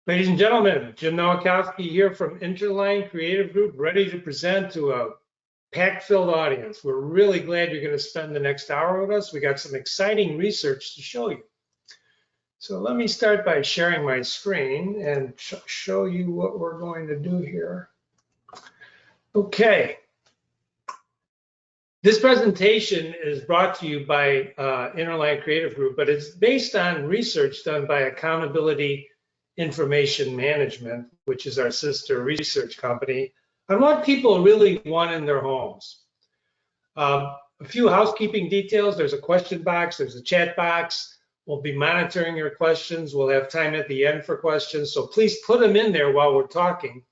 Ladies and gentlemen, Jim Nowakowski here from Interline Creative Group, ready to present to a packed-filled audience. We're really glad you're going to spend the next hour with us. We got some exciting research to show you. So let me start by sharing my screen and show you what we're going to do here. Okay. This presentation is brought to you by Interline Creative Group, but it's based on research done by Accountability Information Management, which is our sister research company, on what people really want in their homes. A few housekeeping details. There's a question box, there's a chat box. We'll be monitoring your questions. We'll have time at the end for questions, so please put them in there while we're talking.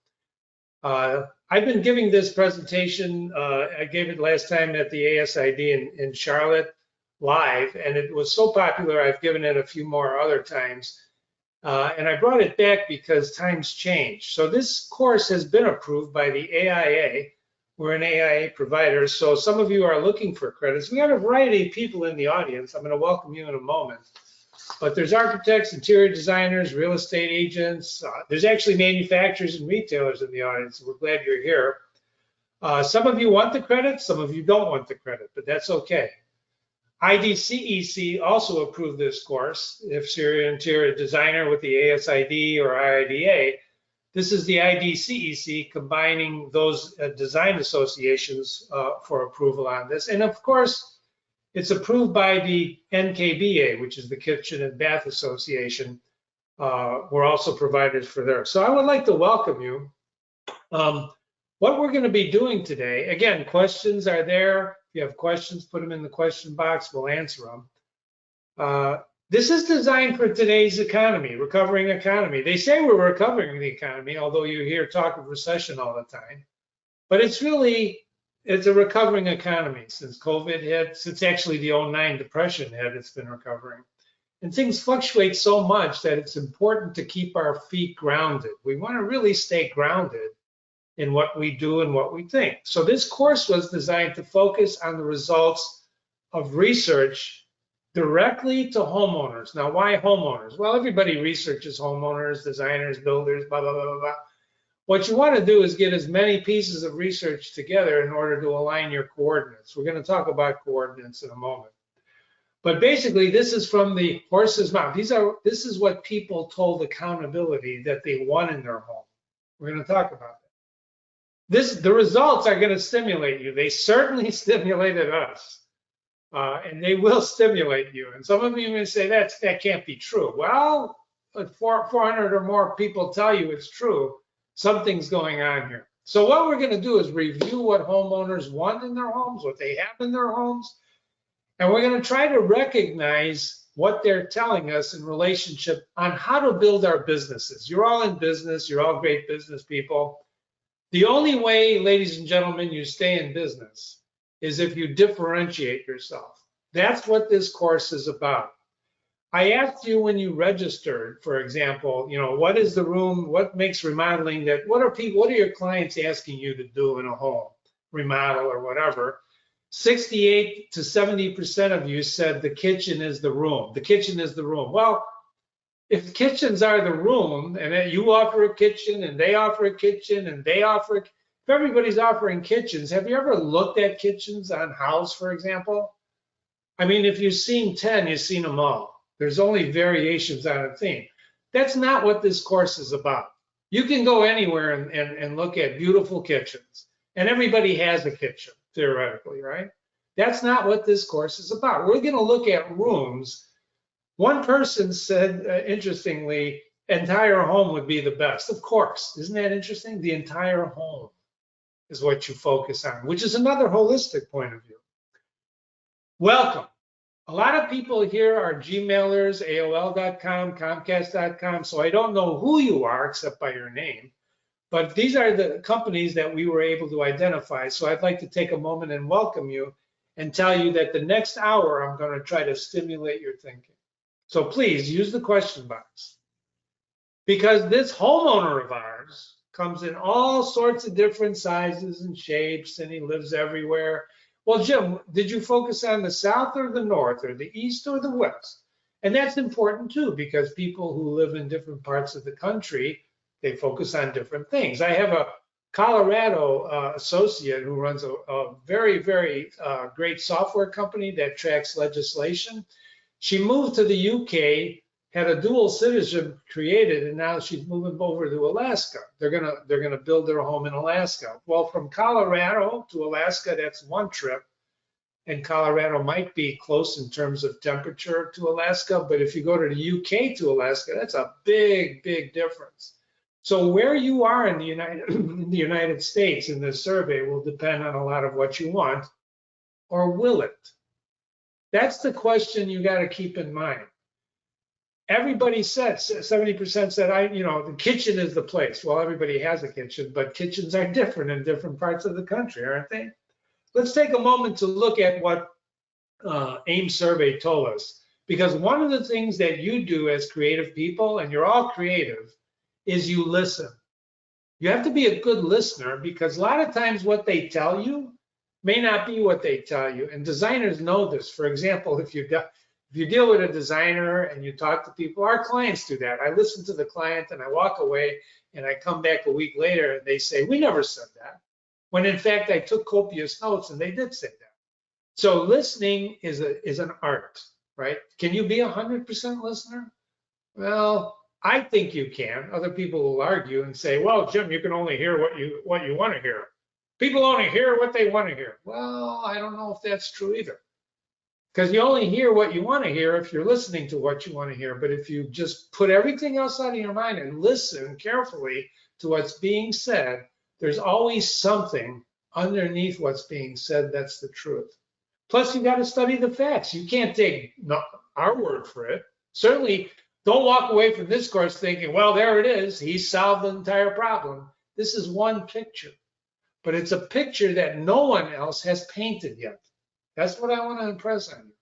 I've been giving this presentation, I gave it last time at the ASID in Charlotte live, and it was so popular I've given it a few more other times. And I brought it back because times change. So this course has been approved by the AIA. We're an AIA provider, so some of you are looking for credits. We have a variety of people in the audience. I'm going to welcome you in a moment. But there's architects, interior designers, real estate agents. There's actually manufacturers and retailers in the audience. We're glad you're here. Some of you want the credit, some of you don't want the credit, but that's okay. IDCEC also approved this course. If you're an interior designer with the ASID or IIDA, this is the IDCEC combining those design associations for approval on this. And of course, it's approved by the NKBA, which is the Kitchen and Bath Association. We're also providers for there. So I would like to welcome you. What we're going to be doing today, again, questions are there. If you have questions, put them in the question box. We'll answer them. This is designed for today's economy, recovering economy. They say we're recovering the economy, although you hear talk of recession all the time. But it's a recovering economy since COVID hit, since actually the 09 depression hit, it's been recovering. And things fluctuate so much that it's important to keep our feet grounded. We want to really stay grounded in what we do and what we think. So this course was designed to focus on the results of research directly to homeowners. Now, why homeowners? Well, everybody researches homeowners, designers, builders, blah, blah, blah, blah, blah. What you want to do is get as many pieces of research together in order to align your coordinates. We're going to talk about coordinates in a moment. But basically, this is from the horse's mouth. This is what people told accountability that they want in their home. We're going to talk about that. The results are going to stimulate you. They certainly stimulated us, and they will stimulate you. And some of you may say that can't be true. Well, 400 or more people tell you it's true. Something's going on here. So what we're going to do is review what homeowners want in their homes, what they have in their homes, and we're going to try to recognize what they're telling us in relationship on how to build our businesses. You're all in business. You're all great business people. The only way, ladies and gentlemen, you stay in business is if you differentiate yourself. That's what this course is about. I asked you when you registered, for example, what is the room, what makes remodeling what are your clients asking you to do in a home, remodel or whatever? 68 to 70% of you said the kitchen is the room. The kitchen is the room. Well, if kitchens are the room and you offer a kitchen and they offer a kitchen and they offer, if everybody's offering kitchens, have you ever looked at kitchens on House, for example? I mean, if you've seen 10, you've seen them all. There's only variations on a theme. That's not what this course is about. You can go anywhere and look at beautiful kitchens, and everybody has a kitchen, theoretically, right? That's not what this course is about. We're going to look at rooms. One person said, interestingly, entire home would be the best. Of course, isn't that interesting? The entire home is what you focus on, which is another holistic point of view. Welcome. A lot of people here are Gmailers, AOL.com, Comcast.com, so I don't know who you are except by your name, but these are the companies that we were able to identify. So I'd like to take a moment and welcome you and tell you that the next hour I'm going to try to stimulate your thinking. So please use the question box, because this homeowner of ours comes in all sorts of different sizes and shapes, and he lives everywhere. Well, Jim, did you focus on the South or the North or the East or the West? And that's important too, because people who live in different parts of the country, they focus on different things. I have a Colorado associate who runs a very, very great software company that tracks legislation. She moved to the UK, had a dual citizenship created, and now she's moving over to Alaska. They're gonna build their home in Alaska. Well, from Colorado to Alaska, that's one trip. And Colorado might be close in terms of temperature to Alaska, but if you go to the UK to Alaska, that's a big, big difference. So where you are in the United States in this survey will depend on a lot of what you want, or will it? That's the question you got to keep in mind. Everybody said, 70% said, the kitchen is the place. Well, everybody has a kitchen, but kitchens are different in different parts of the country, aren't they? Let's take a moment to look at what AIM survey told us, because one of the things that you do as creative people, and you're all creative, is you listen. You have to be a good listener, because a lot of times what they tell you may not be what they tell you, and designers know this. For example, if you deal with a designer and you talk to people, our clients do that. I listen to the client and I walk away and I come back a week later and they say, we never said that. When in fact, I took copious notes and they did say that. So listening is an art, right? Can you be 100% listener? Well, I think you can. Other people will argue and say, well, Jim, you can only hear what you want to hear. People only hear what they want to hear. Well, I don't know if that's true either. Because you only hear what you want to hear if you're listening to what you want to hear. But if you just put everything else out of your mind and listen carefully to what's being said, there's always something underneath what's being said that's the truth. Plus, you got to study the facts. You can't take our word for it. Certainly, don't walk away from this course thinking, well, there it is. He solved the entire problem. This is one picture, but it's a picture that no one else has painted yet. That's what I want to impress on you.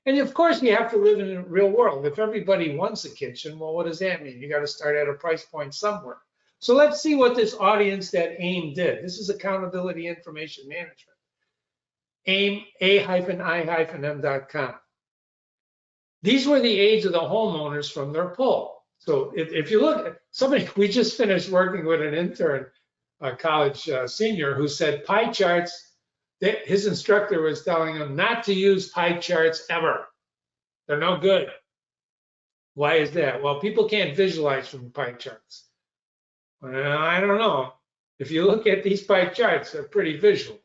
And of course, you have to live in the real world. If everybody wants a kitchen, well, what does that mean? You got to start at a price point somewhere. So let's see what this audience that AIM did. This is Accountability Information Management. AIM, a-i-m.com. These were the age of the homeowners from their poll. So if you look at somebody, we just finished working with an intern, a college senior, who said pie charts, his instructor was telling him not to use pie charts ever. They're no good. Why is that? Well, people can't visualize from pie charts. Well, I don't know. If you look at these pie charts, they're pretty visual.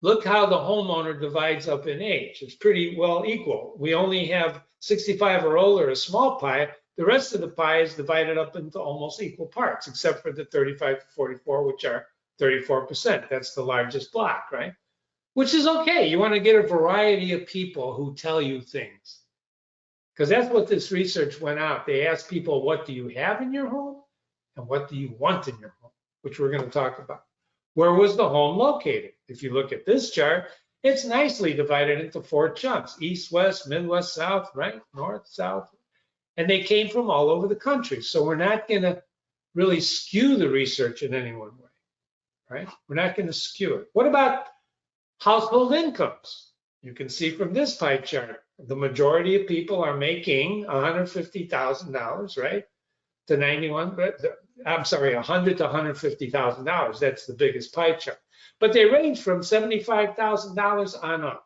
Look how the homeowner divides up in age. It's pretty well equal. We only have 65 or older, a small pie. The rest of the pie is divided up into almost equal parts, except for the 35 to 44, which are 34%. That's the largest block, right? Which is okay. You want to get a variety of people who tell you things. Because that's what this research went out. They asked people, what do you have in your home? And what do you want in your home? Which we're going to talk about. Where was the home located? If you look at this chart, it's nicely divided into 4 chunks: east, west, midwest, south, right? North, south. And they came from all over the country. So we're not going to really skew the research in any one way, right? We're not going to skew it. What about household incomes? You can see from this pie chart, the majority of people are making $150,000, right? To 91, I'm sorry, $100,000 to $150,000. That's the biggest pie chart. But they range from $75,000 on up,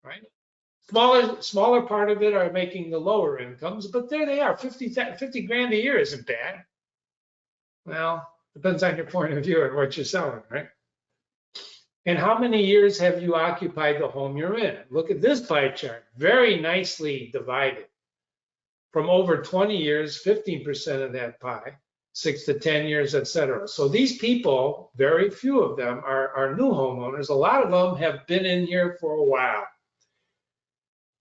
right? Smaller part of it are making the lower incomes, but there they are. 50 grand a year isn't bad. Well, depends on your point of view and what you're selling, right? And how many years have you occupied the home you're in? Look at this pie chart, very nicely divided. From over 20 years, 15% of that pie, 6 to 10 years, et cetera. So these people, very few of them are new homeowners. A lot of them have been in here for a while.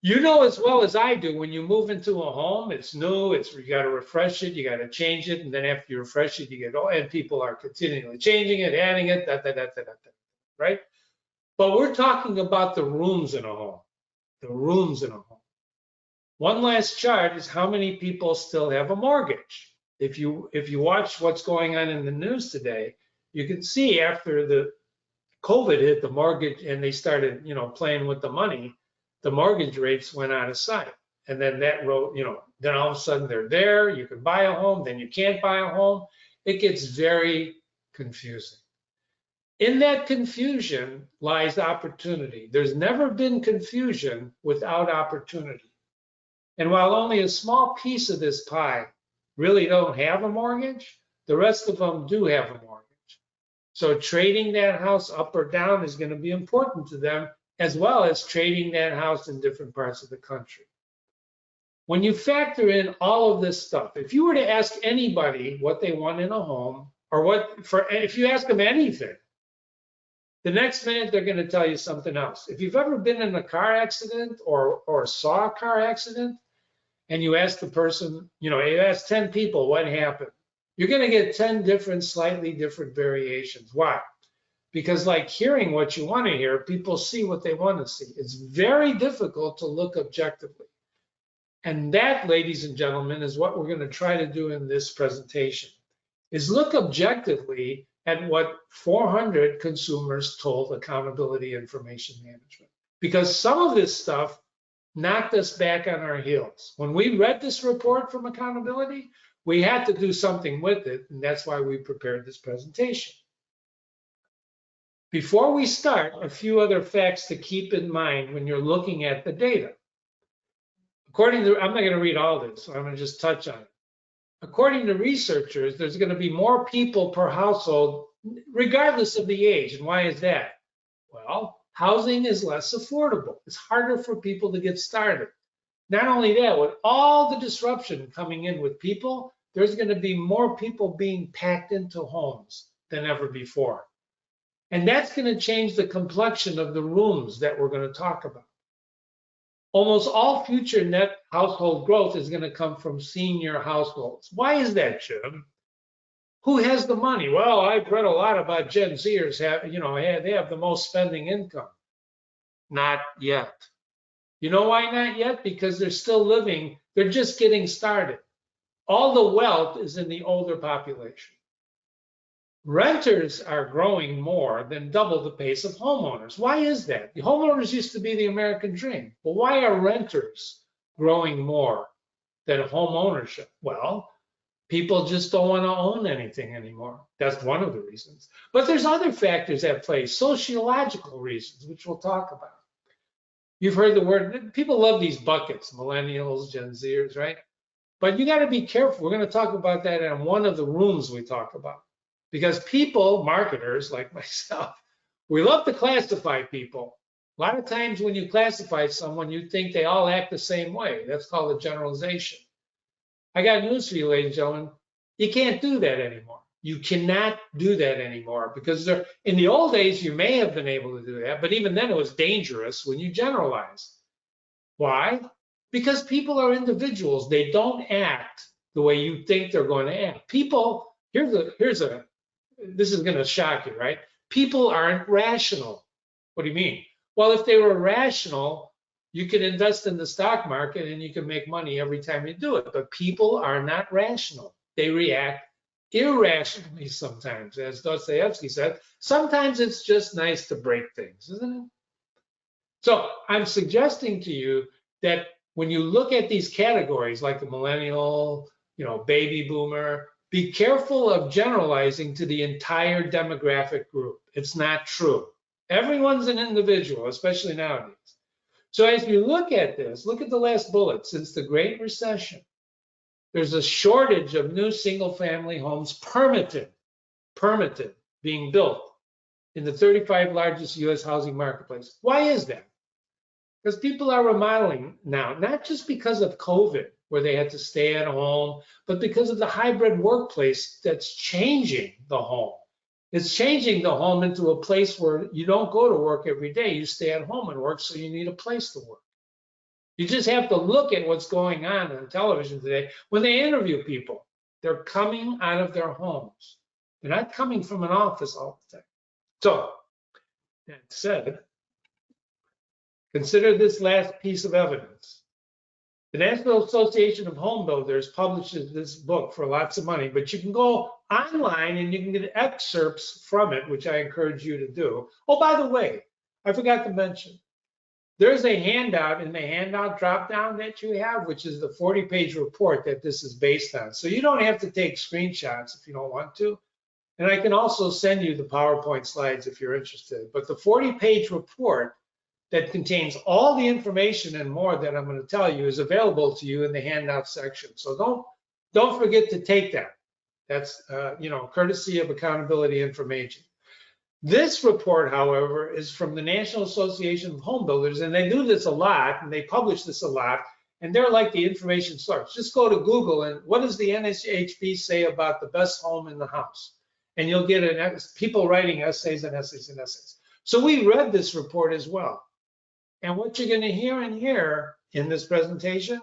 You know as well as I do, when you move into a home, it's new, you got to refresh it, you got to change it, and then after you refresh it, you get, and people are continually changing it, adding it, right? But we're talking about the rooms in a home, the rooms in a home. One last chart is how many people still have a mortgage. If you watch what's going on in the news today, you can see after the COVID hit the mortgage and they started, playing with the money, the mortgage rates went out of sight. and then that road, then all of a sudden they're there, you can buy a home, then you can't buy a home. It gets very confusing. In that confusion lies opportunity. There's never been confusion without opportunity. And while only a small piece of this pie really don't have a mortgage, the rest of them do have a mortgage. So trading that house up or down is going to be important to them, as well as trading that house in different parts of the country. When you factor in all of this stuff, if you were to ask anybody what they want in a home, or if you ask them anything, the next minute they're going to tell you something else. If you've ever been in a car accident or saw a car accident, and you ask the person, you ask 10 people what happened, you're going to get 10 different, slightly different variations. Why? Because like hearing what you want to hear, people see what they want to see. It's very difficult to look objectively. And that, ladies and gentlemen, is what we're going to try to do in this presentation, is look objectively at what 400 consumers told Accountability Information Management. Because some of this stuff knocked us back on our heels. When we read this report from Accountability, we had to do something with it, and that's why we prepared this presentation. Before we start, a few other facts to keep in mind when you're looking at the data. I'm not going to read all this, so I'm going to just touch on it. According to researchers, there's going to be more people per household, regardless of the age. And why is that? Well, housing is less affordable. It's harder for people to get started. Not only that, with all the disruption coming in with people, there's going to be more people being packed into homes than ever before. And that's going to change the complexion of the rooms that we're going to talk about. Almost all future net household growth is going to come from senior households. Why is that, Jim? Who has the money? Well, I've read a lot about Gen Zers. They have the most spending income. Not yet. You know why not yet? Because they're still living. They're just getting started. All the wealth is in the older population. Renters are growing more than double the pace of homeowners. Why is that? The homeowners used to be the American dream. But why are renters growing more than home ownership? Well, people just don't want to own anything anymore. That's one of the reasons. But there's other factors at play, sociological reasons, which we'll talk about. You've heard the word, people love these buckets, millennials, Gen Zers, right? But you got to be careful. We're going to talk about that in one of the rooms we talk about. Because people, marketers like myself, we love to classify people. A lot of times when you classify someone, you think they all act the same way. That's called a generalization. I got news for you, ladies and gentlemen. You can't do that anymore. You cannot do that anymore because in the old days, you may have been able to do that, but even then it was dangerous when you generalize. Why? Because people are individuals. They don't act the way you think they're going to act. People, this is going to shock you, right? People aren't rational. What do you mean? Well, if they were rational, you can invest in the stock market and you can make money every time you do it. But people are not rational. They react irrationally sometimes. As Dostoevsky said, sometimes it's just nice to break things, isn't it? So I'm suggesting to you that when you look at these categories like the millennial, baby boomer, be careful of generalizing to the entire demographic group. It's not true. Everyone's an individual, especially nowadays. So as you look at this, look at the last bullet. Since the Great Recession, there's a shortage of new single-family homes permitted, being built in the 35 largest U.S. housing marketplace. Why is that? Because people are remodeling now, not just because of COVID, where they had to stay at home, but because of the hybrid workplace that's changing the home. It's changing the home into a place where you don't go to work every day. You stay at home and work, so you need a place to work. You just have to look at what's going on television today. When they interview people, they're coming out of their homes. They're not coming from an office all the time. So, that said, consider this last piece of evidence. The National Association of Home Builders publishes this book for lots of money, but you can go online and you can get excerpts from it, which I encourage you to do. Oh, by the way, I forgot to mention, There's a handout in the handout drop-down that you have, which is the 40-page report that this is based on. So you don't have to take screenshots if you don't want to. And I can also send you the PowerPoint slides if you're interested. But the 40-page report that contains all the information and more that I'm going to tell you is available to you in the handout section. So don't forget to take that. That's courtesy of Accountability Information. This report, however, is from the National Association of Home Builders, and they do this a lot, and they publish this a lot, and they're like the information source. Just go to Google and what does the NHB say about the best home in the house? And you'll get people writing essays and essays and essays. So we read this report as well. And what you're going to hear in here in this presentation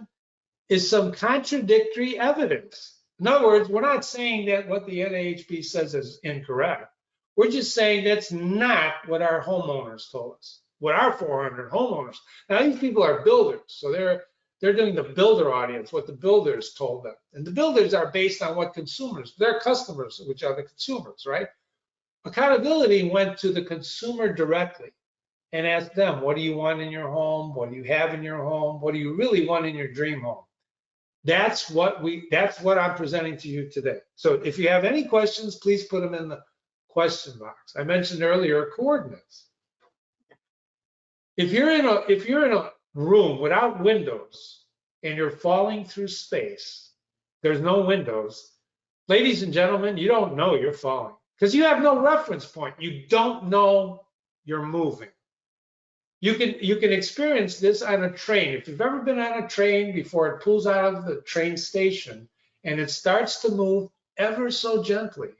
is some contradictory evidence. In other words, we're not saying that what the NAHB says is incorrect. We're just saying that's not what our homeowners told us, what our 400 homeowners. Now, these people are builders, so they're doing the builder audience, what the builders told them. And the builders are based on what consumers, their customers, which are the consumers, right? Accountability went to the consumer directly and asked them, what do you want in your home? What do you have in your home? What do you really want in your dream home? That's what I'm presenting to you today. So if you have any questions, please put them in the question box. I mentioned earlier coordinates. If you're in a room without windows and you're falling through space, there's no windows, ladies and gentlemen, you don't know you're falling because you have no reference point. You don't know you're moving. You can experience this on a train. If you've ever been on a train before it pulls out of the train station and it starts to move ever so gently,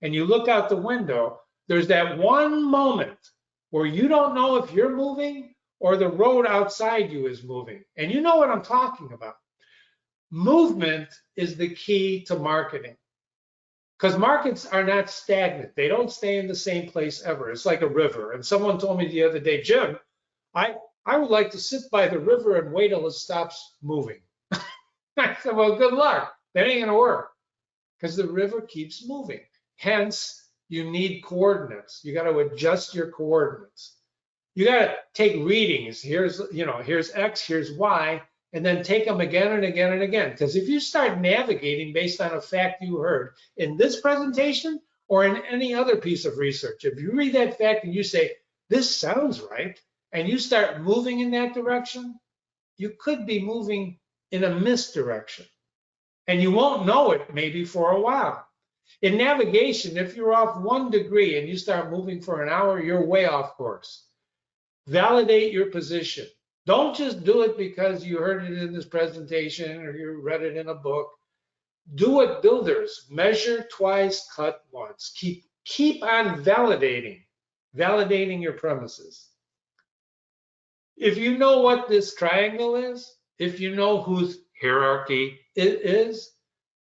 and you look out the window, there's that one moment where you don't know if you're moving or the road outside you is moving. And you know what I'm talking about. Movement is the key to marketing because markets are not stagnant. They don't stay in the same place ever. It's like a river. And someone told me the other day, Jim, I would like to sit by the river and wait till it stops moving. I said, well, good luck. That ain't gonna work because the river keeps moving. Hence, you need coordinates. You got to adjust your coordinates. You got to take readings. Here's X, here's Y, and then take them again and again and again. Because if you start navigating based on a fact you heard in this presentation or in any other piece of research, if you read that fact and you say, this sounds right, and you start moving in that direction, you could be moving in a misdirection. And you won't know it maybe for a while. In navigation, if you're off 1 degree and you start moving for an hour, you're way off course. Validate your position. Don't just do it because you heard it in this presentation or you read it in a book. Do what builders, measure twice, cut once. Keep on validating your premises. If you know what this triangle is, if you know whose hierarchy it is,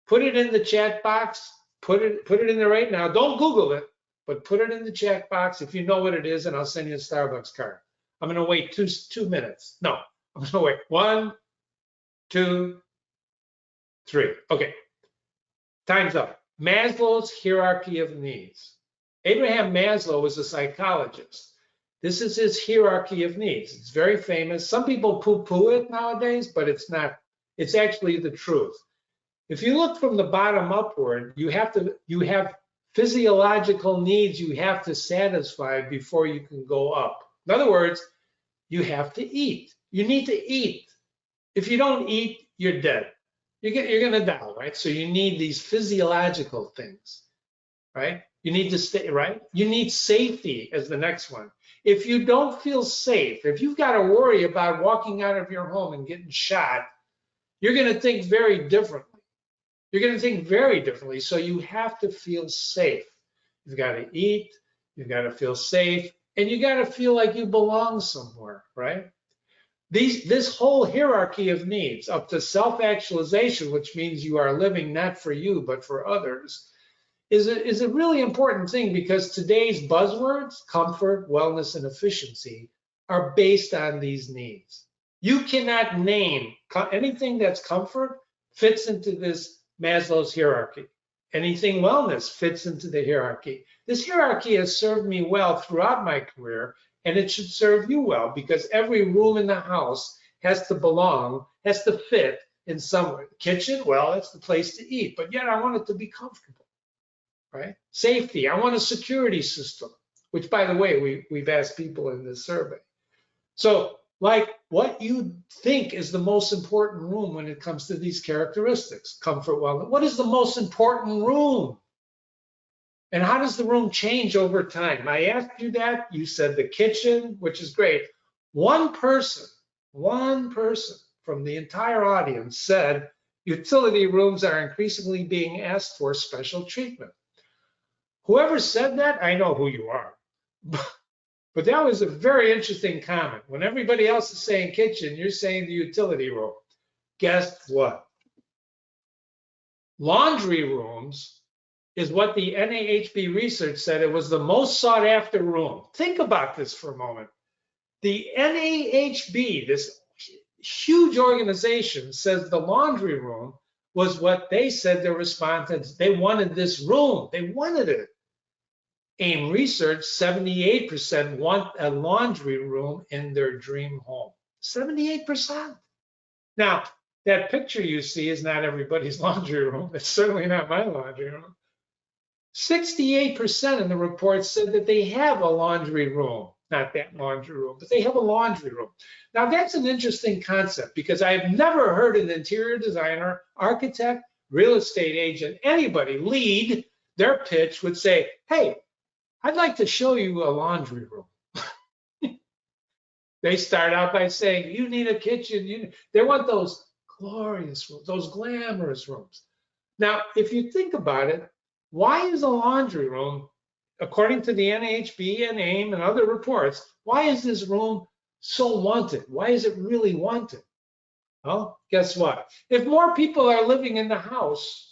put it in the chat box. Put it in there right now. Don't Google it, but put it in the chat box if you know what it is, and I'll send you a Starbucks card. I'm going to wait two minutes. No, I'm going to wait 1, 2, 3. Okay, time's up. Maslow's hierarchy of needs. Abraham Maslow was a psychologist. This is his hierarchy of needs. It's very famous. Some people poo-poo it nowadays, but it's not. It's actually the truth. If you look from the bottom upward, you have physiological needs you have to satisfy before you can go up. In other words, you have to eat. You need to eat. If you don't eat, you're dead. You're going to die, right? So you need these physiological things, right? You need to stay, right? You need safety as the next one. If you don't feel safe, if you've got to worry about walking out of your home and getting shot, you're going to think very differently. You're going to think very differently. So you have to feel safe. You've got to eat, you've got to feel safe, and you got to feel like you belong somewhere, right? This whole hierarchy of needs up to self-actualization, which means you are living not for you, but for others, is a really important thing because today's buzzwords, comfort, wellness, and efficiency, are based on these needs. You cannot name anything that's comfort fits into this Maslow's hierarchy. Anything wellness fits into the hierarchy. This hierarchy has served me well throughout my career, and it should serve you well, because every room in the house has to belong, has to fit in somewhere. Kitchen, well, that's the place to eat, but yet I want it to be comfortable, right? Safety, I want a security system, which, by the way, we've asked people in this survey. So, like, what you think is the most important room when it comes to these characteristics, comfort, wellness. What is the most important room? And how does the room change over time? I asked you that. You said the kitchen, which is great. One person from the entire audience said utility rooms are increasingly being asked for special treatment. Whoever said that, I know who you are. But that was a very interesting comment. When everybody else is saying kitchen, you're saying the utility room. Guess what? Laundry rooms is what the NAHB research said it was the most sought after room. Think about this for a moment. The NAHB, this huge organization, says the laundry room was what they said their respondents, they wanted this room, they wanted it. AIM research, 78% want a laundry room in their dream home. 78%. Now, that picture you see is not everybody's laundry room. It's certainly not my laundry room. 68% in the report said that they have a laundry room, not that laundry room, but they have a laundry room. Now, that's an interesting concept, because I've never heard an interior designer, architect, real estate agent, anybody lead their pitch would say, hey, I'd like to show you a laundry room. They start out by saying, you need a kitchen. They want those glorious rooms, those glamorous rooms. Now, if you think about it, why is a laundry room, according to the NAHB and AIM and other reports, why is this room so wanted? Why is it really wanted? Well, guess what? If more people are living in the house,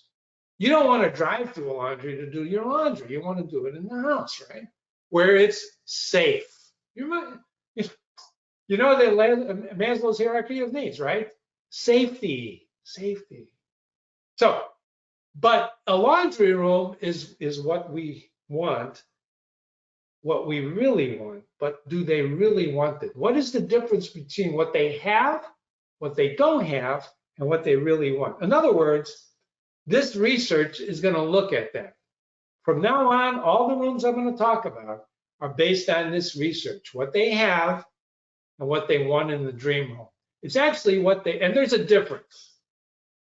you don't want to drive to a laundry to do your laundry. You want to do it in the house, right? Where it's safe. You know the Maslow's hierarchy of needs, right? Safety. So, but a laundry room is what we want, what we really want, but do they really want it? What is the difference between what they have, what they don't have, and what they really want? In other words, this research is going to look at that. From now on, all the rooms I'm going to talk about are based on this research, what they have and what they want in the dream home. It's actually what they, and there's a difference.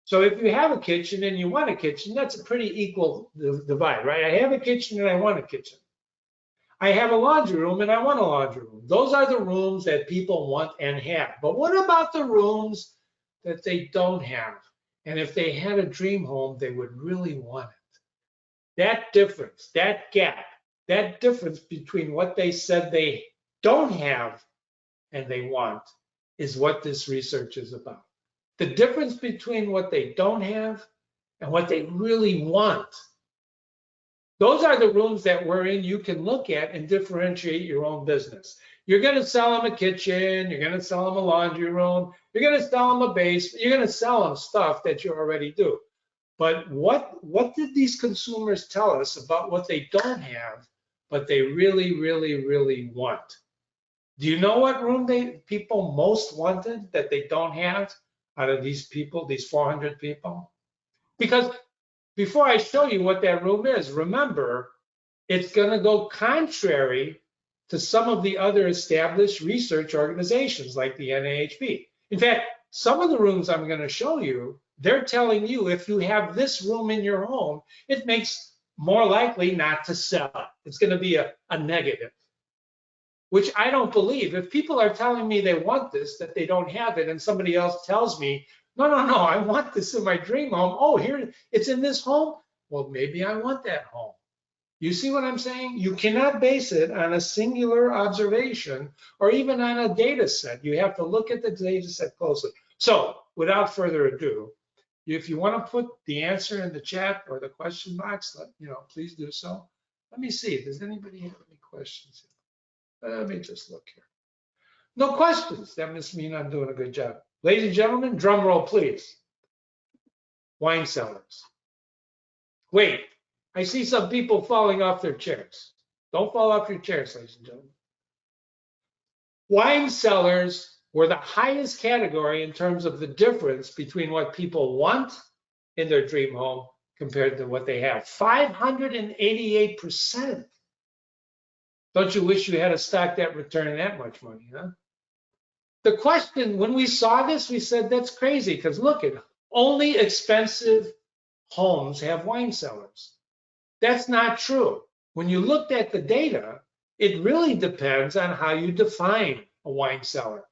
So if you have a kitchen and you want a kitchen, that's a pretty equal divide, right? I have a kitchen and I want a kitchen. I have a laundry room and I want a laundry room. Those are the rooms that people want and have. But what about the rooms that they don't have? And if they had a dream home, they would really want it. That difference, that gap, that difference between what they said they don't have and they want is what this research is about. The difference between what they don't have and what they really want. Those are the rooms that we're in you can look at and differentiate your own business. You're going to sell them a kitchen, you're going to sell them a laundry room, you're going to sell them a basement, you're going to sell them stuff that you already do. But what did these consumers tell us about what they don't have, but they really, really, really want? Do you know what room people most wanted that they don't have out of these people, these 400 people? Because before I show you what that room is, remember, it's going to go contrary to some of the other established research organizations like the NAHB. In fact, some of the rooms I'm going to show you, they're telling you if you have this room in your home, it makes more likely not to sell. It's going to be a negative, which I don't believe. If people are telling me they want this, that they don't have it, and somebody else tells me, no, I want this in my dream home. Oh, here, it's in this home. Well, maybe I want that home. You see what I'm saying? You cannot base it on a singular observation or even on a data set. You have to look at the data set closely. So without further ado, if you want to put the answer in the chat or the question box, please do so. Let me see. Does anybody have any questions? Let me just look here. No questions. That must mean I'm doing a good job. Ladies and gentlemen, drum roll, please. Wine cellars. Wait, I see some people falling off their chairs. Don't fall off your chairs, ladies and gentlemen. Wine cellars were the highest category in terms of the difference between what people want in their dream home compared to what they have. 588%. Don't you wish you had a stock that returned that much money, huh? The question, when we saw this, we said, that's crazy, because look, only expensive homes have wine cellars. That's not true. When you looked at the data, it really depends on how you define a wine cellar.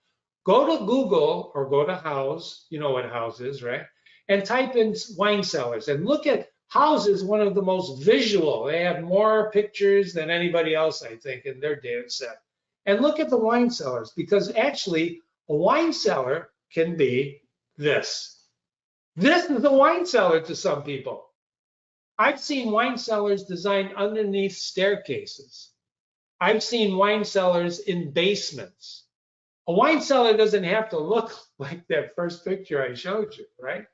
Go to Google or go to House, you know what House is, right? And type in wine cellars and look at House is one of the most visual. They have more pictures than anybody else, I think, in their data set. And look at the wine cellars, because actually a wine cellar can be this. This is a wine cellar to some people. I've seen wine cellars designed underneath staircases. I've seen wine cellars in basements. A wine cellar doesn't have to look like that first picture I showed you, right?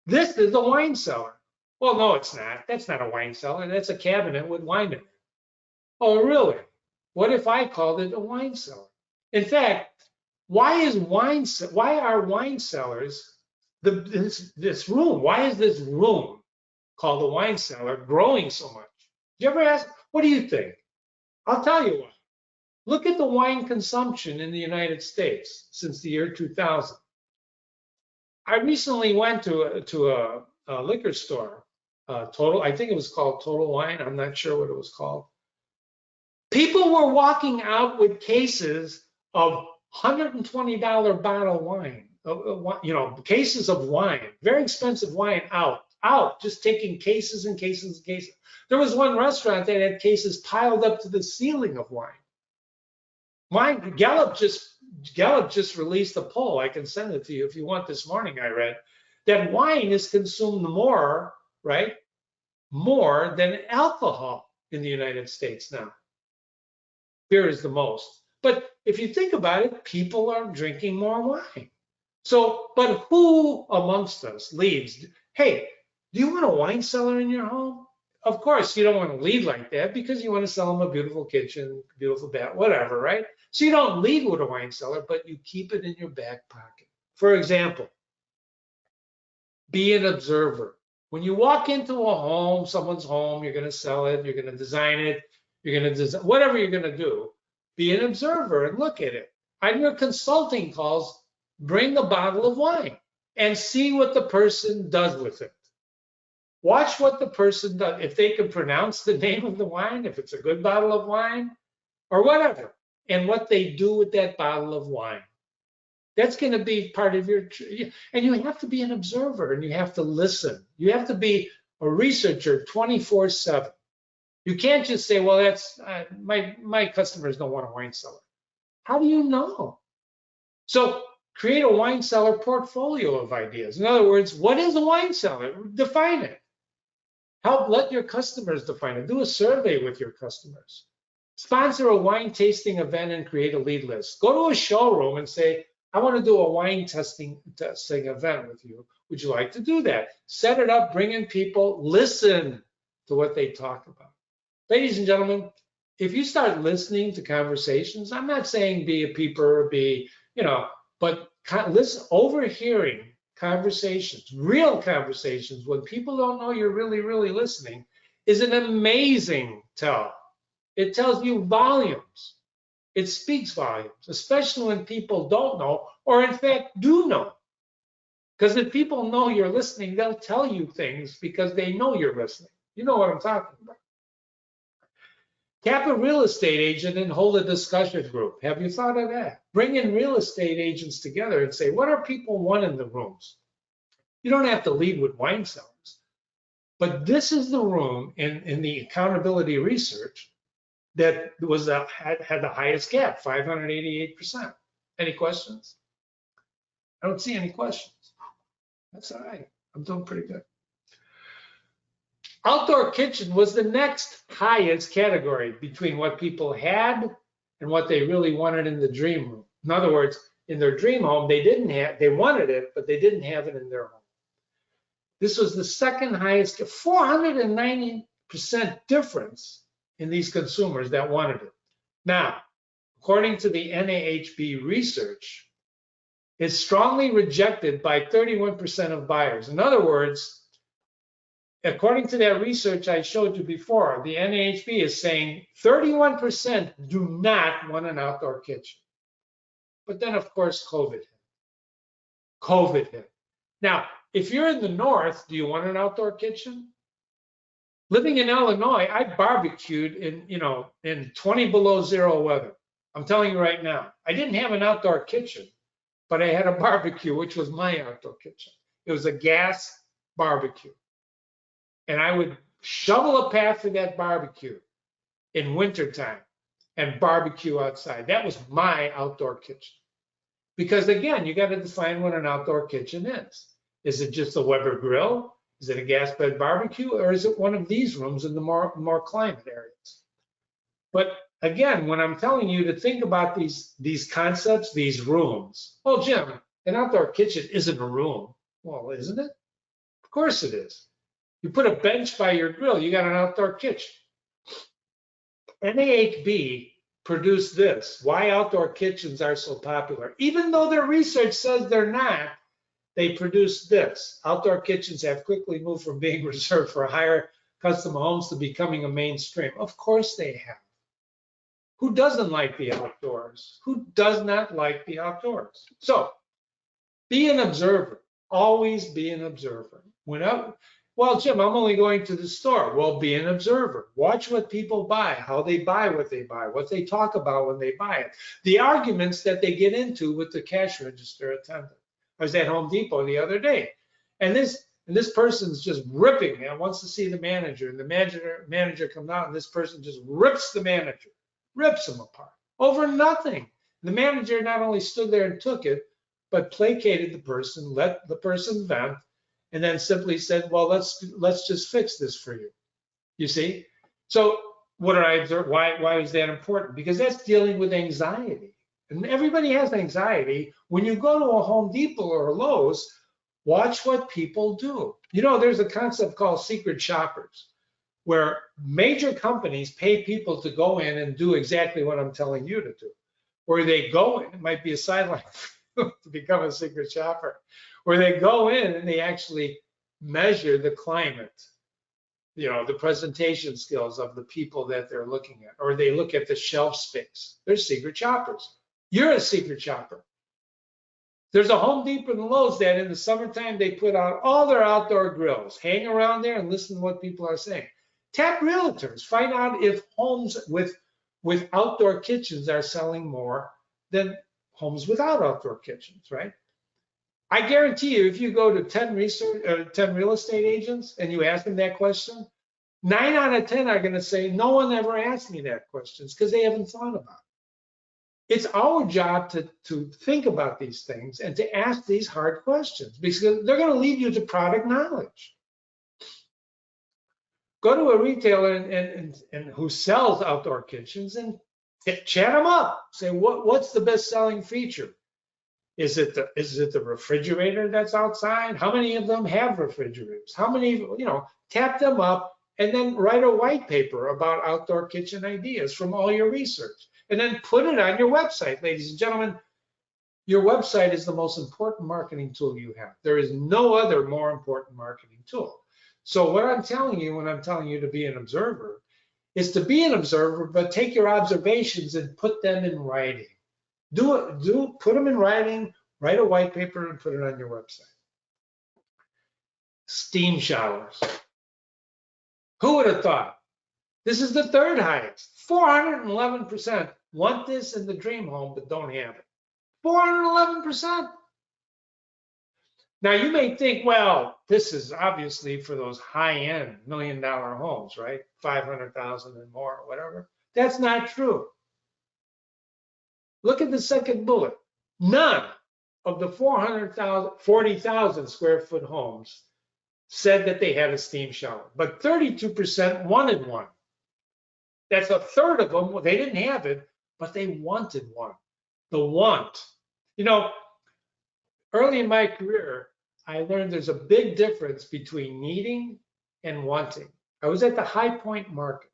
This is a wine cellar. Well, no, it's not. That's not a wine cellar. That's a cabinet with wine in it. Oh, really? What if I called it a wine cellar? In fact, why are wine cellars this room? Why is this room called a wine cellar growing so much? Did you ever ask, what do you think? I'll tell you why. Look at the wine consumption in the United States since the year 2000. I recently went to a liquor store, I think it was called Total Wine. I'm not sure what it was called. People were walking out with cases of $120 bottle wine, cases of wine, very expensive wine out, just taking cases and cases and cases. There was one restaurant that had cases piled up to the ceiling of wine. Gallup just released a poll. I can send it to you if you want this morning. I read that wine is consumed more, right? More than alcohol in the United States now. Beer is the most. But if you think about it, people are drinking more wine. So, but who amongst us leads? Hey, do you want a wine cellar in your home? Of course, you don't want to lead like that because you want to sell them a beautiful kitchen, beautiful bath, whatever, right? So you don't lead with a wine cellar, but you keep it in your back pocket. For example, be an observer. When you walk into a home, someone's home, you're going to sell it, you're going to design it, you're going to design whatever you're going to do. Be an observer and look at it. On your consulting calls, bring a bottle of wine and see what the person does with it. Watch what the person does. If they can pronounce the name of the wine, if it's a good bottle of wine, or whatever, and what they do with that bottle of wine. That's going to be part of your, and you have to be an observer and you have to listen. You have to be a researcher 24/7. You can't just say, well, that's my customers don't want a wine cellar. How do you know? So create a wine cellar portfolio of ideas. In other words, what is a wine cellar? Define it. Let your customers define it. Do a survey with your customers. Sponsor a wine tasting event and create a lead list. Go to a showroom and say, I want to do a wine testing event with you. Would you like to do that? Set it up, bring in people, listen to what they talk about. Ladies and gentlemen, if you start listening to conversations, I'm not saying be a peeper, but listen, overhearing conversations, real conversations, when people don't know you're really, really listening, is an amazing tell. It tells you volumes. It speaks volumes, especially when people don't know, or in fact do know. Because if people know you're listening, they'll tell you things because they know you're listening. You know what I'm talking about. Tap a real estate agent and hold a discussion group. Have you thought of that? Bring in real estate agents together and say, what are people want in the rooms? You don't have to lead with wine cellars, but this is the room in the accountability research that was had the highest gap, 588%. Any questions? I don't see any questions. That's all right. I'm doing pretty good. Outdoor kitchen was the next highest category between what people had and what they really wanted in the dream room. In other words, in their dream home, they wanted it, but they didn't have it in their home. This was the second highest, 490% difference in these consumers that wanted it. Now, according to the NAHB research, is strongly rejected by 31% of buyers. In other words, according to that research I showed you before, the NAHB is saying 31% do not want an outdoor kitchen. But then, of course, COVID hit. Now, if you're in the north, do you want an outdoor kitchen? Living in Illinois, I barbecued in 20 below zero weather. I'm telling you right now, I didn't have an outdoor kitchen, but I had a barbecue, which was my outdoor kitchen. It was a gas barbecue. And I would shovel a path for that barbecue in wintertime and barbecue outside. That was my outdoor kitchen. Because again, you got to define what an outdoor kitchen is. Is it just a Weber grill? Is it a gas bed barbecue? Or is it one of these rooms in the more climate areas? But again, when I'm telling you to think about these concepts, these rooms, well, Jim, an outdoor kitchen isn't a room. Well, isn't it? Of course it is. You put a bench by your grill, you got an outdoor kitchen. NAHB produced this, why outdoor kitchens are so popular. Even though their research says they're not, they produced this. Outdoor kitchens have quickly moved from being reserved for higher custom homes to becoming a mainstream. Of course they have. Who doesn't like the outdoors? Who does not like the outdoors? So be an observer. Always be an observer. Well, Jim, I'm only going to the store. Well, be an observer. Watch what people buy, how they buy what they talk about when they buy it. The arguments that they get into with the cash register attendant. I was at Home Depot the other day, and this person's just ripping and wants to see the manager, and the manager comes out, and this person just rips the manager, rips him apart over nothing. The manager not only stood there and took it, but placated the person, let the person vent, and then simply said, well, let's just fix this for you. You see? So what did I observe? Why is that important? Because that's dealing with anxiety. And everybody has anxiety. When you go to a Home Depot or a Lowe's, watch what people do. You know, there's a concept called secret shoppers, where major companies pay people to go in and do exactly what I'm telling you to do. Where they go in, it might be a sideline to become a secret shopper, where they go in and they actually measure the climate, the presentation skills of the people that they're looking at, or they look at the shelf space. They're secret shoppers. You're a secret shopper. There's a Home Depot and Lowe's that in the summertime, they put out all their outdoor grills, hang around there and listen to what people are saying. Tap realtors, find out if homes with outdoor kitchens are selling more than homes without outdoor kitchens, right? I guarantee you, if you go to 10 real estate agents and you ask them that question, 9 out of 10 are going to say, no one ever asked me that question because they haven't thought about it. It's our job to think about these things and to ask these hard questions because they're going to lead you to product knowledge. Go to a retailer and who sells outdoor kitchens and chat them up. Say, what's the best selling feature? Is it the refrigerator that's outside? How many of them have refrigerators? How many, tap them up and then write a white paper about outdoor kitchen ideas from all your research. And then put it on your website, ladies and gentlemen. Your website is the most important marketing tool you have. There is no other more important marketing tool. So what I'm telling you when I'm telling you to be an observer is to be an observer, but take your observations and put them in writing. Put them in writing, write a white paper and put it on your website. Steam showers. Who would have thought? This is the third highest. 411% want this in the dream home, but don't have it. 411%. Now you may think, well, this is obviously for those high-end $1 million homes, right? 500,000 and more, or whatever. That's not true. Look at the second bullet. None of the 40,000 square foot homes said that they had a steam shower, but 32% wanted one. That's a third of them. They didn't have it, but they wanted one. The want. Early in my career, I learned there's a big difference between needing and wanting. I was at the High Point Market.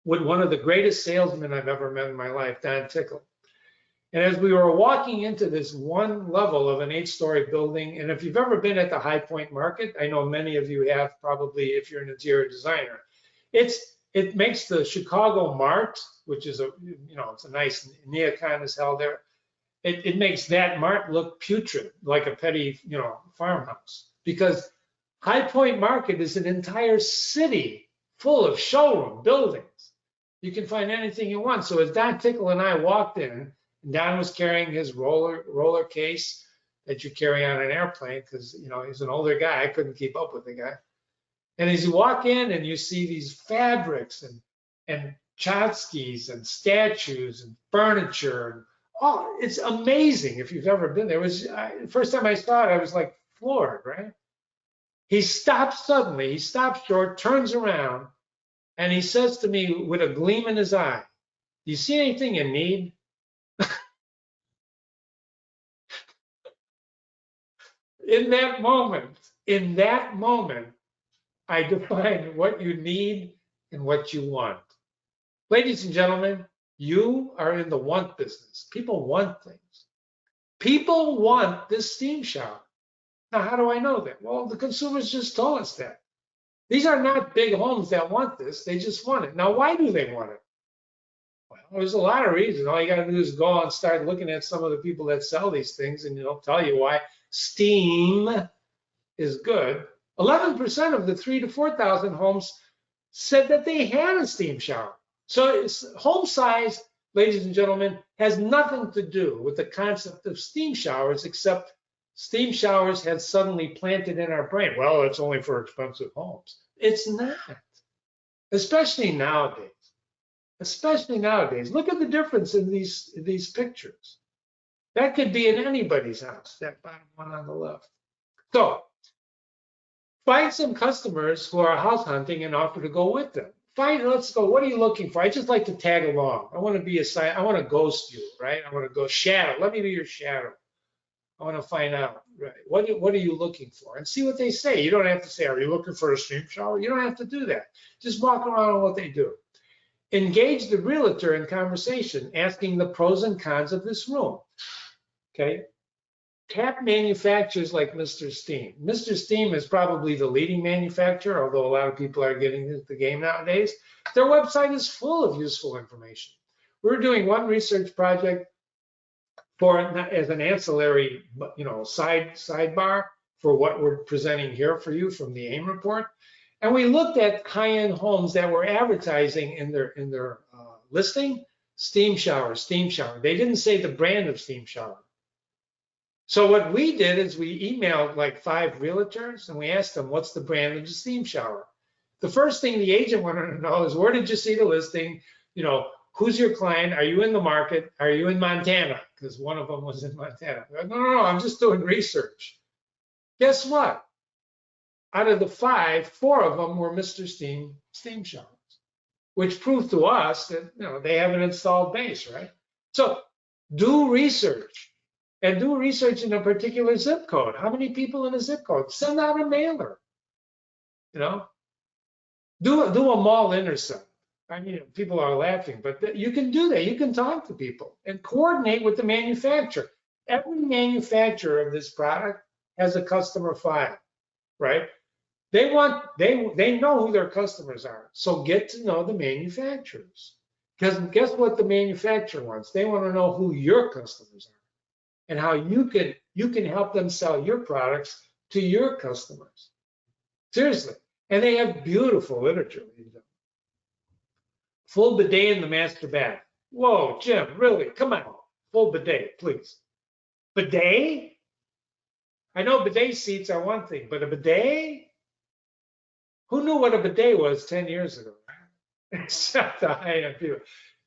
with one of the greatest salesmen I've ever met in my life, Don Tickle. And as we were walking into this one level of an 8-story building, and if you've ever been at the High Point Market, I know many of you have probably if you're an interior designer, it makes the Chicago Mart, which is it's a nice neocon as hell there. It makes that Mart look putrid, like a petty, farmhouse, because High Point Market is an entire city full of showroom buildings. You can find anything you want. So as Don Tickle and I walked in, Don was carrying his roller case that you carry on an airplane because he's an older guy. I couldn't keep up with the guy. And as you walk in and you see these fabrics and tchotchkes and statues and furniture, and it's amazing if you've ever been there. The first time I saw it, I was like floored, right? He stops suddenly, he stops short, turns around, and he says to me with a gleam in his eye, "Do you see anything you need?" In that moment, I define what you need and what you want. Ladies and gentlemen, you are in the want business. People want things. People want this steam shower. Now, how do I know that? Well, the consumers just told us that. These are not big homes that want this. They just want it. Now, why do they want it? Well, there's a lot of reasons. All you got to do is go out and start looking at some of the people that sell these things, and they'll tell you why steam is good. 11% of the 3,000 to 4,000 homes said that they had a steam shower. So home size, ladies and gentlemen, has nothing to do with the concept of steam showers, except steam showers have suddenly planted in our brain. Well, it's only for expensive homes. It's not, especially nowadays. Especially nowadays. Look at the difference in these pictures. That could be in anybody's house, that bottom one on the left. So find some customers who are house hunting and offer to go with them. Let's go. What are you looking for? I just like to tag along. I want to ghost you, right? I want to go shadow. Let me be your shadow. I want to find out, right? What are you looking for? And see what they say. You don't have to say, "Are you looking for a steam shower?" You don't have to do that. Just walk around on what they do. Engage the realtor in conversation, asking the pros and cons of this room. Okay. Tap manufacturers like Mr. Steam. Mr. Steam is probably the leading manufacturer, although a lot of people are getting into the game nowadays. Their website is full of useful information. We're doing one research project as an ancillary, sidebar for what we're presenting here for you from the AIM report. And we looked at high-end homes that were advertising in their listing, steam shower, steam shower. They didn't say the brand of steam shower. So what we did is we emailed like 5 realtors and we asked them, "What's the brand of the steam shower?" The first thing the agent wanted to know is, where did you see the listing? Who's your client? Are you in the market? Are you in Montana? Because one of them was in Montana. No, I'm just doing research. Guess what? Out of the 5, 4 of them were Mr. Steam showers, which proved to us that they have an installed base, right? So do research. And do research in a particular zip code. How many people in a zip code? Send out a mailer. Do a mall intercept. I mean, people are laughing, but you can do that. You can talk to people and coordinate with the manufacturer. Every manufacturer of this product has a customer file, right? They know who their customers are. So get to know the manufacturers. Because guess what the manufacturer wants? They want to know who your customers are, and how you can help them sell your products to your customers. Seriously. And they have beautiful literature. Full bidet in the master bath. Whoa, Jim, really? Come on. Full bidet, please. Bidet? I know bidet seats are one thing, but a bidet? Who knew what a bidet was 10 years ago? Except the high-end people.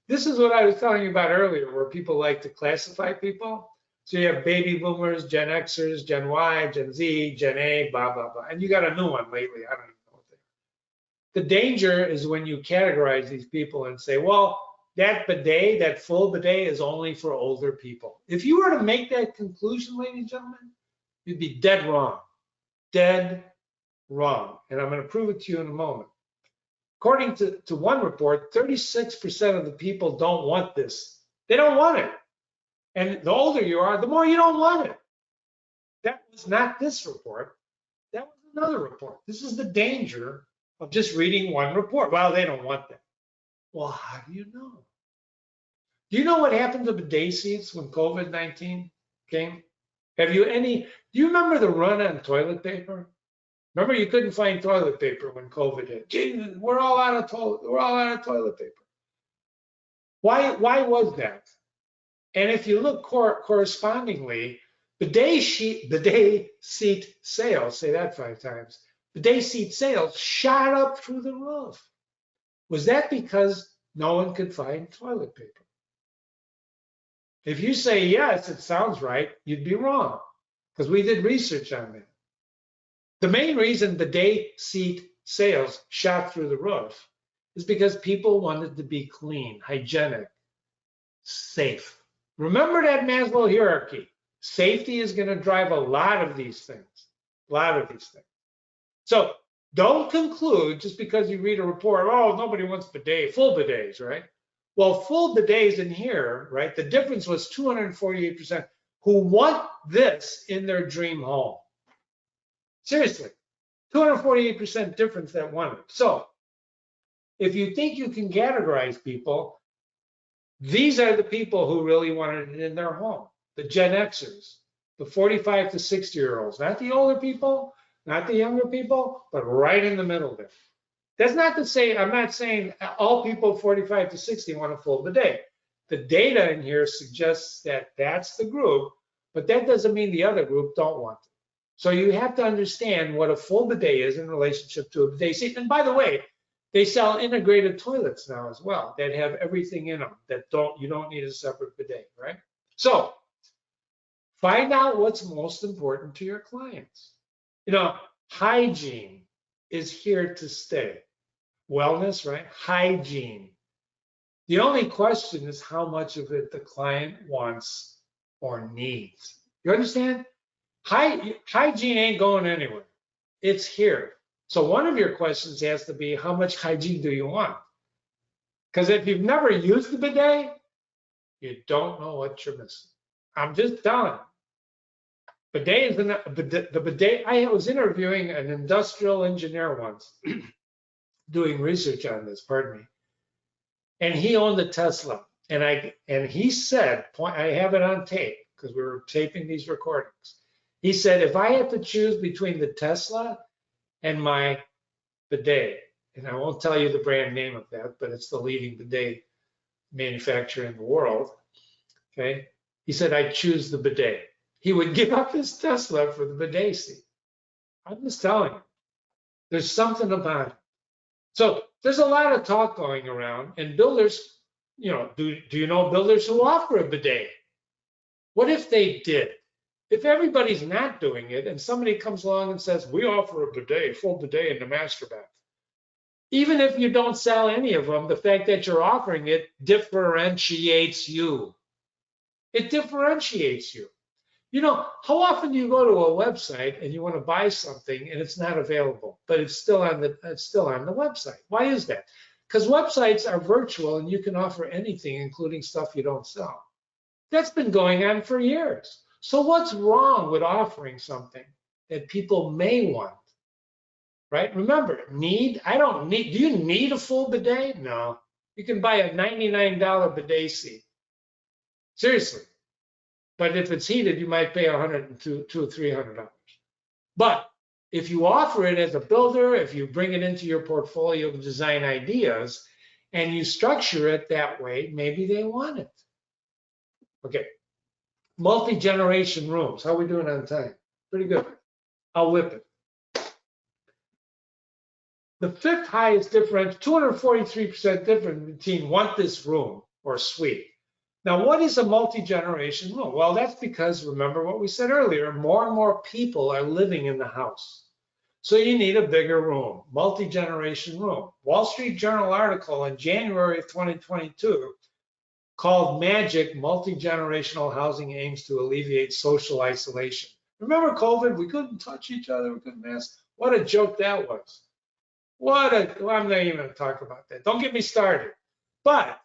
This is what I was telling you about earlier, where people like to classify people. So you have baby boomers, Gen Xers, Gen Y, Gen Z, Gen A, blah, blah, blah. And you got a new one lately. I don't even know what they are. The danger is when you categorize these people and say, well, that bidet, that full bidet is only for older people. If you were to make that conclusion, ladies and gentlemen, you'd be dead wrong. Dead wrong. And I'm going to prove it to you in a moment. according to one report, 36% of the people don't want this. They don't want it. And the older you are, the more you don't want it. That was not this report. That was another report. This is the danger of just reading one report. Well, they don't want that. Well, how do you know? Do you know what happened to bidet seats when COVID-19 came? Do you remember the run on toilet paper? Remember, you couldn't find toilet paper when COVID hit. Jesus, we're all out of toilet paper. Why was that? And if you look correspondingly, bidet seat sales, say that 5 times, bidet seat sales shot up through the roof. Was that because no one could find toilet paper? If you say yes, it sounds right, you'd be wrong, because we did research on that. The main reason bidet seat sales shot through the roof is because people wanted to be clean, hygienic, safe. Remember that Maslow hierarchy. Safety is going to drive a lot of these things, So don't conclude just because you read a report, oh, nobody wants full bidets, right? Well, full bidets in here, right? The difference was 248% who want this in their dream home. Seriously, 248% difference that want it. So if you think you can categorize people, these are the people who really wanted it in their home, the Gen Xers, the 45 to 60-year-olds, not the older people, not the younger people, but right in the middle there. That's not to say, I'm not saying all people 45 to 60 want a full bidet. The data in here suggests that that's the group, but that doesn't mean the other group don't want it. So you have to understand what a full bidet is in relationship to a bidet seat. And by the way, they sell integrated toilets now as well that have everything in them that you don't need a separate bidet, right? So find out what's most important to your clients. Hygiene is here to stay. Wellness, right? Hygiene. The only question is how much of it the client wants or needs. You understand? Hygiene ain't going anywhere. It's here. So one of your questions has to be, how much hygiene do you want? Because if you've never used the bidet, you don't know what you're missing. I'm just telling you. The bidet, I was interviewing an industrial engineer once, doing research on this, pardon me. And he owned a Tesla. And he said, I have it on tape because we were taping these recordings. He said, if I had to choose between the Tesla and my bidet, and I won't tell you the brand name of that, but it's the leading bidet manufacturer in the world, okay? He said, I'd choose the bidet. He would give up his Tesla for the bidet seat. I'm just telling you, there's something about it. So there's a lot of talk going around, and builders, do you know builders who offer a bidet? What if they did? If everybody's not doing it and somebody comes along and says, we offer a bidet, full bidet in the master bath. Even if you don't sell any of them, the fact that you're offering it differentiates you. It differentiates you. How often do you go to a website and you want to buy something and it's not available, but it's still on the website? Why is that? Because websites are virtual and you can offer anything, including stuff you don't sell. That's been going on for years. So what's wrong with offering something that people may want, right? Remember, I don't need, do you need a full bidet? No. You can buy a $99 bidet seat. Seriously. But if it's heated, you might pay $200 or $300. But if you offer it as a builder, if you bring it into your portfolio of design ideas, and you structure it that way, maybe they want it. Okay. Multi-generation rooms. How are we doing on time? Pretty good. I'll whip it. The fifth highest difference, 243% difference between want this room or suite. Now, what is a multi-generation room? Well, that's because, remember what we said earlier, more and more people are living in the house. So you need a bigger room, multi-generation room. Wall Street Journal article in January of 2022 called Magic, Multi-Generational Housing Aims to Alleviate Social Isolation. Remember COVID? We couldn't touch each other, we couldn't mask. What a joke that was. Well, I'm not even going to talk about that. Don't get me started. But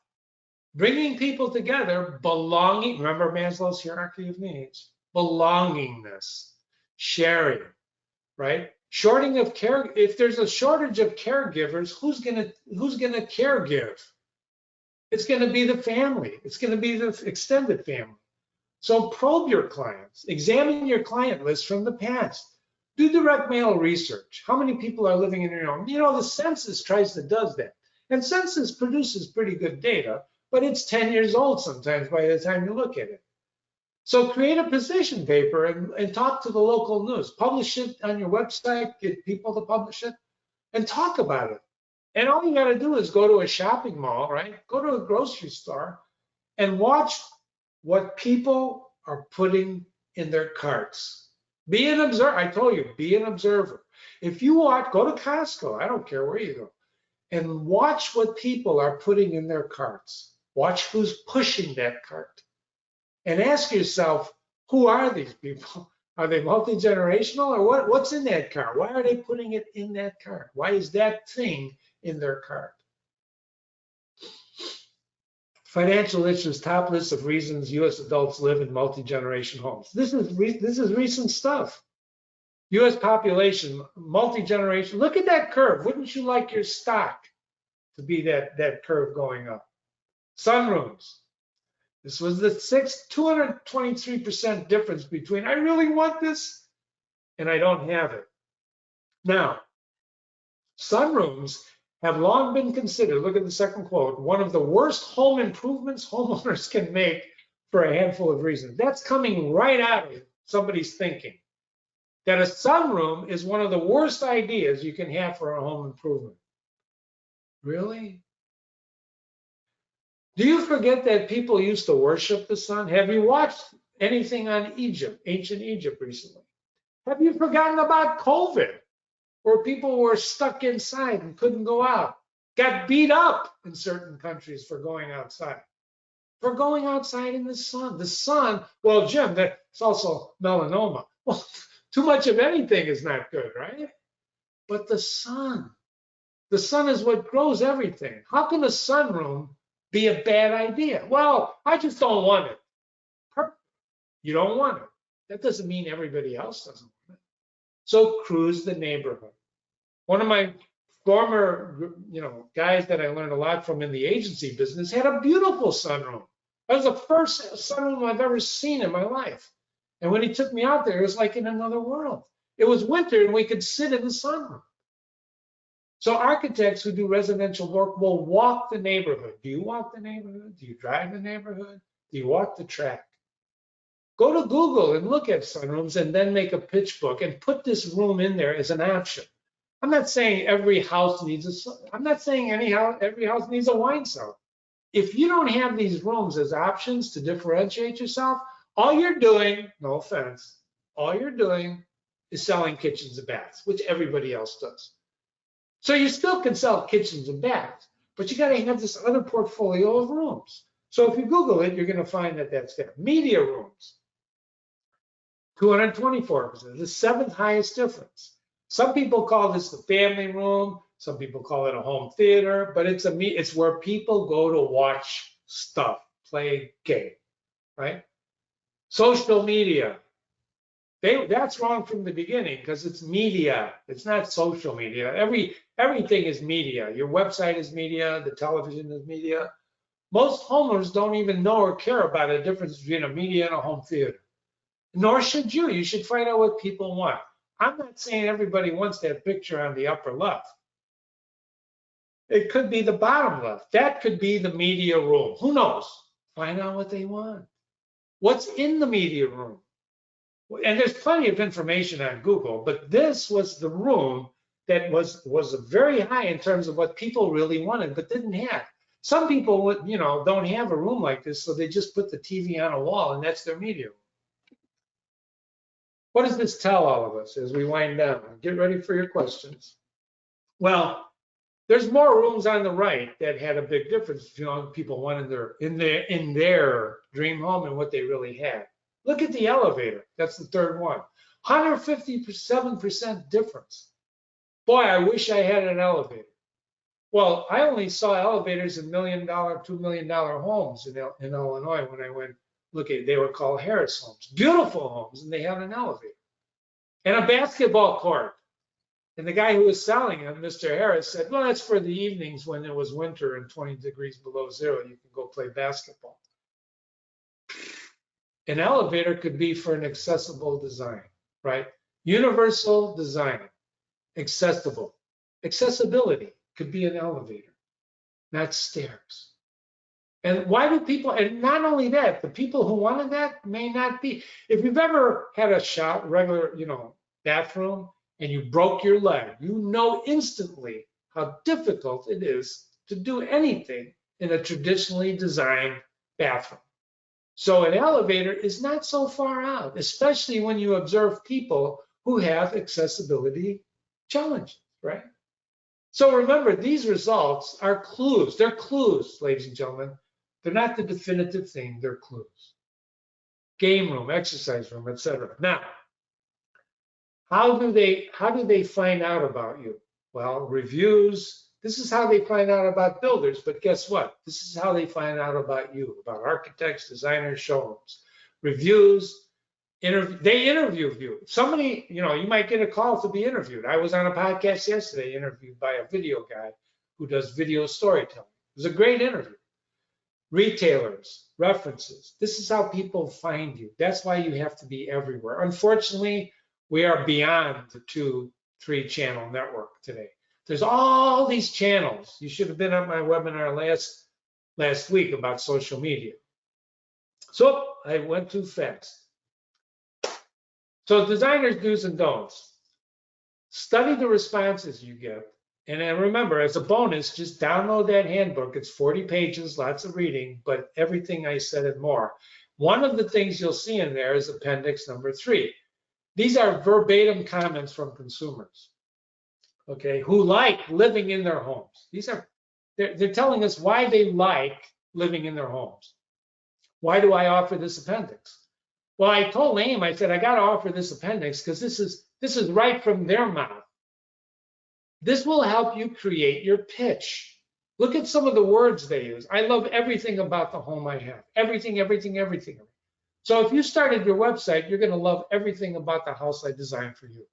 bringing people together, belonging, remember Maslow's hierarchy of needs, belongingness, sharing, right? Shorting of care, if there's a shortage of caregivers, who's gonna caregive? It's gonna be the family. It's gonna be the extended family. So probe your clients, examine your client list from the past. Do direct mail research. How many people are living in your home? You know, the census does that. And census produces pretty good data, but it's 10 years old sometimes by the time you look at it. So create a position paper and talk to the local news. Publish it on your website, get people to publish it, and talk about it. And all you got to do is go to a shopping mall, right? Go to a grocery store and watch what people are putting in their carts. Be an observer. I told you, be an observer. If you want, go to Costco. I don't care where you go. And watch what people are putting in their carts. Watch who's pushing that cart. And ask yourself, who are these people? Are they multi-generational or what's in that cart? Why are they putting it in that cart? Why is that thing in their cart? Financial issues, top list of reasons U.S. adults live in multi-generation homes. This is recent stuff. U.S. population, multi-generation. Look at that curve. Wouldn't you like your stock to be that curve going up? Sunrooms. This was the 223% difference between I really want this and I don't have it. Now, sunrooms have long been considered, look at the second quote, one of the worst home improvements homeowners can make for a handful of reasons. That's coming right out of somebody's thinking. That a sunroom is one of the worst ideas you can have for a home improvement. Really? Do you forget that people used to worship the sun? Have you watched anything on Egypt, ancient Egypt recently? Have you forgotten about COVID, where people were stuck inside and couldn't go out? Got beat up in certain countries for going outside. For going outside in the sun. The sun, well, Jim, that's also melanoma. Well, too much of anything is not good, right? But the sun is what grows everything. How can a sunroom be a bad idea? Well, I just don't want it. You don't want it. That doesn't mean everybody else doesn't want it. So cruise the neighborhood. One of my former, guys that I learned a lot from in the agency business had a beautiful sunroom. That was the first sunroom I've ever seen in my life. And when he took me out there, it was like in another world. It was winter and we could sit in the sunroom. So architects who do residential work will walk the neighborhood. Do you walk the neighborhood? Do you drive the neighborhood? Do you walk the track? Go to Google and look at sunrooms and then make a pitch book and put this room in there as an option. I'm not saying every house needs I'm not saying every house needs a wine cellar. If you don't have these rooms as options to differentiate yourself, all you're doing, no offense, all you're doing is selling kitchens and baths, which everybody else does. So you still can sell kitchens and baths, but you got to have this other portfolio of rooms. So if you Google it, you're going to find that that's there. Media rooms, 224%, the seventh highest difference. Some people call this the family room. Some people call it a home theater, but it's where people go to watch stuff, play a game, right? Social media. That's wrong from the beginning because it's media. It's not social media. Everything is media. Your website is media. The television is media. Most homeowners don't even know or care about the difference between a media and a home theater. Nor should you. You should find out what people want. I'm not saying everybody wants that picture on the upper left. It could be the bottom left. That could be the media room. Who knows? Find out what they want. What's in the media room? And there's plenty of information on Google, but this was the room that was very high in terms of what people really wanted, but didn't have. Some people would, don't have a room like this, so they just put the TV on a wall, and that's their media room. What does this tell all of us as we wind down? Get ready for your questions. Well, there's more rooms on the right that had a big difference between what people wanted in their dream home and what they really had. Look at the elevator. That's the third one. 157% difference. boy, I wish I had an elevator. Well, I only saw elevators in $1 million, $2 million homes in Illinois when I went looking. They were called Harris homes, beautiful homes, and they had an elevator and a basketball court. And the guy who was selling them, Mr. Harris, said, well, that's for the evenings when it was winter and 20 degrees below zero. You can go play basketball. An elevator could be for an accessible design, right? Universal design, accessible. Accessibility could be an elevator, not stairs. And why do people, and not only that, the people who wanted that may not be. If you've ever had a regular, bathroom, and you broke your leg, you know instantly how difficult it is to do anything in a traditionally designed bathroom. So an elevator is not so far out, especially when you observe people who have accessibility challenges, right? So remember, these results are clues. They're clues, ladies and gentlemen. They're not the definitive thing, they're clues. Game room, exercise room, etc. Now, how do they find out about you? Well, reviews. This is how they find out about builders, but guess what? This is how they find out about you, about architects, designers, showrooms. Reviews, they interview you. Somebody, you might get a call to be interviewed. I was on a podcast yesterday, interviewed by a video guy who does video storytelling. It was a great interview. Retailers, references. This is how people find you. That's why you have to be everywhere. Unfortunately, we are beyond the 2-3 channel network today. There's all these channels. You should have been on my webinar last week about social media. So I went too fast. So designers' do's and don'ts. Study the responses you get. And then remember, as a bonus, just download that handbook. It's 40 pages, lots of reading, but everything I said and more. One of the things you'll see in there is appendix number 3. These are verbatim comments from consumers, okay, who like living in their homes. They're telling us why they like living in their homes. Why do I offer this appendix? Well, I told AIM, I said, I got to offer this appendix because this is right from their mouth. This will help you create your pitch. Look at some of the words they use. I love everything about the home I have. Everything, everything, everything. So if you started your website, you're going to love everything about the house I designed for you.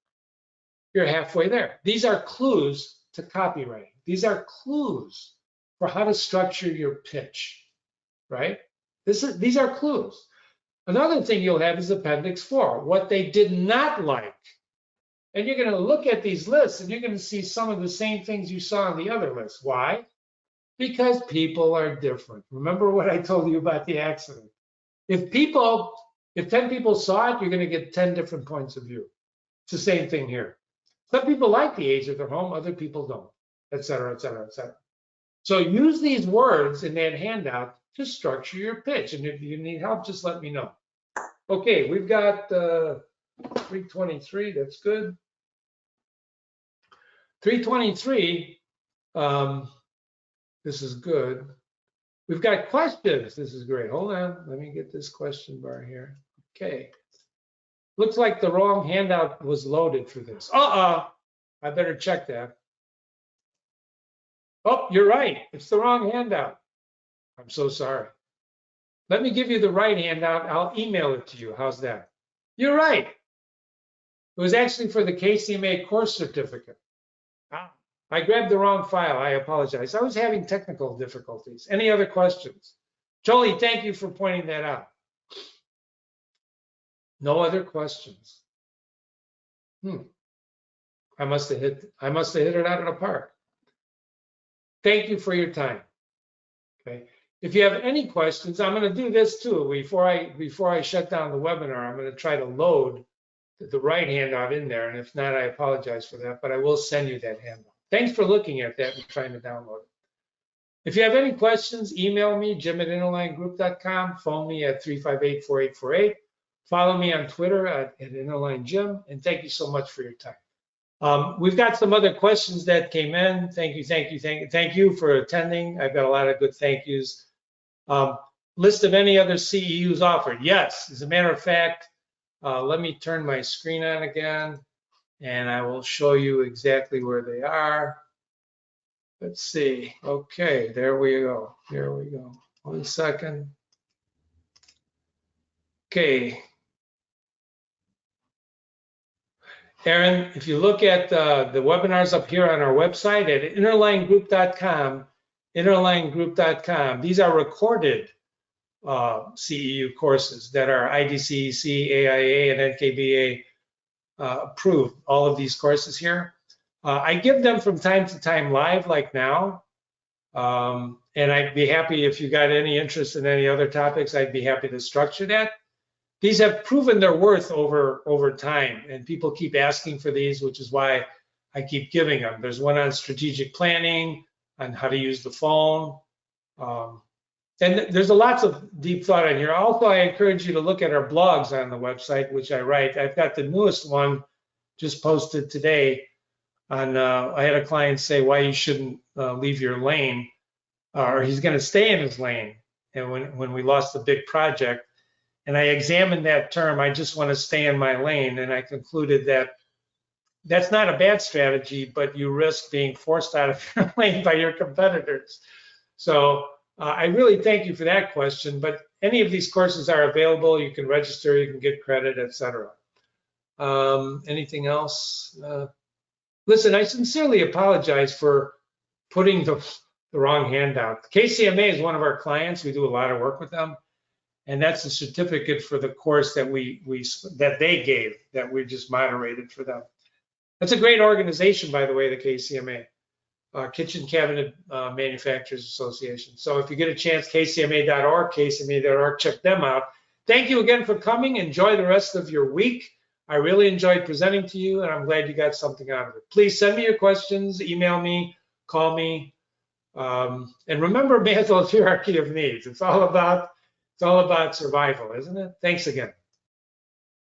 You're halfway there. These are clues to copywriting. These are clues for how to structure your pitch, right? These are clues. Another thing you'll have is appendix 4, what they did not like. And you're going to look at these lists and you're going to see some of the same things you saw on the other list. Why? Because people are different. Remember what I told you about the accident. If 10 people saw it, you're going to get 10 different points of view. It's the same thing here. Some people like the age of their home, other people don't, et cetera, et cetera, et cetera. So use these words in that handout to structure your pitch. And if you need help, just let me know. Okay, we've got 323, that's good. 323, this is good. We've got questions. This is great. Hold on. Let me get this question bar here. Okay. Looks like the wrong handout was loaded for this. I better check that. Oh, you're right. It's the wrong handout. I'm so sorry. Let me give you the right handout. I'll email it to you. How's that? You're right. It was actually for the KCMA course certificate. I grabbed the wrong file. I apologize. I was having technical difficulties. Any other questions? Jolie, thank you for pointing that out. No other questions. I must have hit it out of the park. Thank you for your time. Okay. If you have any questions, I'm going to do this too. Before I shut down the webinar, I'm going to try to load the right handout in there. And if not, I apologize for that, but I will send you that handout. Thanks for looking at that and trying to download it. If you have any questions, email me, jim@interlinegroup.com, phone me at 358-4848, follow me on Twitter at interlinejim, and thank you so much for your time. We've got some other questions that came in. Thank you for attending. I've got a lot of good thank yous. List of any other CEUs offered. Yes, as a matter of fact, let me turn my screen on again. and I will show you exactly where they are. Let's see. Okay, there we go. Here we go. 1 second. Okay. Aaron, if you look at the webinars up here on our website at interlinegroup.com, these are recorded CEU courses that are IDCEC, AIA, and NKBA approved, all of these courses here. I give them from time to time live, like now. And I'd be happy if you got any interest in any other topics, I'd be happy to structure that. These have proven their worth over time, and people keep asking for these, which is why I keep giving them. There's one on strategic planning, on how to use the phone. And there's lots of deep thought in here. Also, I encourage you to look at our blogs on the website, which I write. I've got the newest one just posted today on, I had a client say why you shouldn't leave your lane, or he's going to stay in his lane. And when we lost the big project, and I examined that term, I just want to stay in my lane, and I concluded that that's not a bad strategy, but you risk being forced out of your lane by your competitors. So I really thank you for that question, but any of these courses are available. You can register, you can get credit, etc. Anything else? Listen, I sincerely apologize for putting the wrong handout. KCMA is one of our clients. We do a lot of work with them, and that's a certificate for the course that that they gave, that we just moderated for them. That's a great organization, by the way, the KCMA. Kitchen Cabinet Manufacturers Association. So if you get a chance, kcma.org, kcma.org, check them out. Thank you again for coming. Enjoy the rest of your week. I really enjoyed presenting to you, and I'm glad you got something out of it. Please send me your questions, email me, call me, and remember Maslow's hierarchy of needs. It's all about survival, isn't it? Thanks again.